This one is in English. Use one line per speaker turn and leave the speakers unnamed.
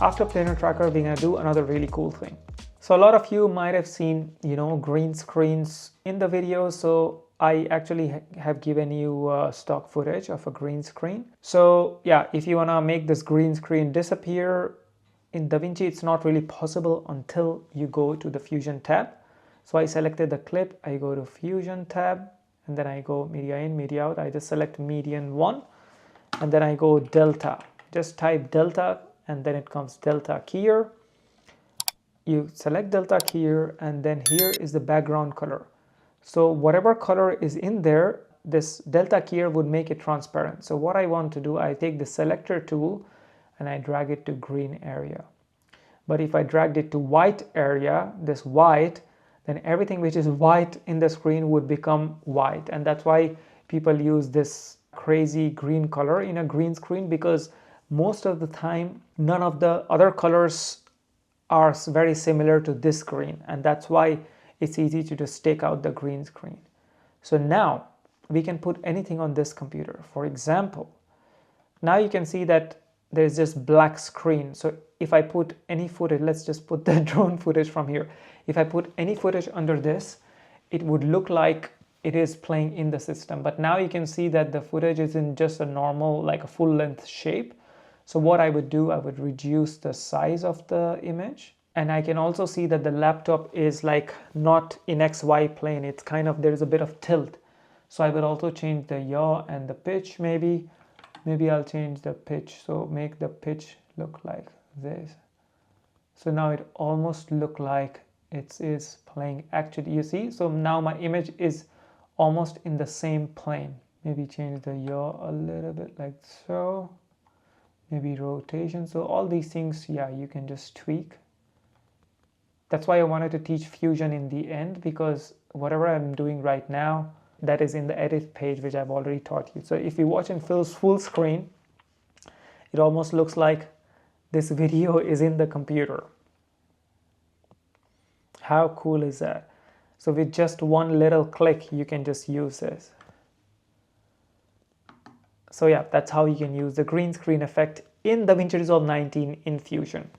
after planar tracker, we're gonna do another really cool thing. So a lot of you might have seen, green screens in the video. So I actually have given you stock footage of a green screen. So yeah, if you wanna make this green screen disappear in DaVinci, it's not really possible until you go to the Fusion tab. So I selected the clip, I go to Fusion tab, and then I go media in, media out. I just select median 1, and then I go delta. Just type delta, and then it comes delta keyer. You select delta keyer, and then here is the background color. So whatever color is in there, this delta keyer would make it transparent. So what I want to do, I take the selector tool and I drag it to green area. But if I dragged it to white area, this white, then everything which is white in the screen would become white. And that's why people use this crazy green color in a green screen, because most of the time none of the other colors are very similar to this green, and that's why it's easy to just take out the green screen. So now we can put anything on this computer. For example, now you can see that there's just black screen. So if I put any footage, let's just put the drone footage from here. If I put any footage under this, it would look like it is playing in the system. But now you can see that the footage is in just a normal, like a full length shape. So what I would do, I would reduce the size of the image. And I can also see that the laptop is like not in XY plane. It's kind of, there's a bit of tilt. So I would also change the yaw and the pitch maybe. Maybe I'll change the pitch. So make the pitch look like this. So now it almost look like it is playing actually, you see? So now my image is almost in the same plane. Maybe change the yaw a little bit like so. Maybe rotation. So all these things, yeah, you can just tweak. That's why I wanted to teach Fusion in the end, because whatever I'm doing right now, that is in the edit page, which I've already taught you. So if you watch in full screen, it almost looks like this video is in the computer. How cool is that? So with just one little click, you can just use this. So yeah, that's how you can use the green screen effect in DaVinci Resolve 19 in Fusion.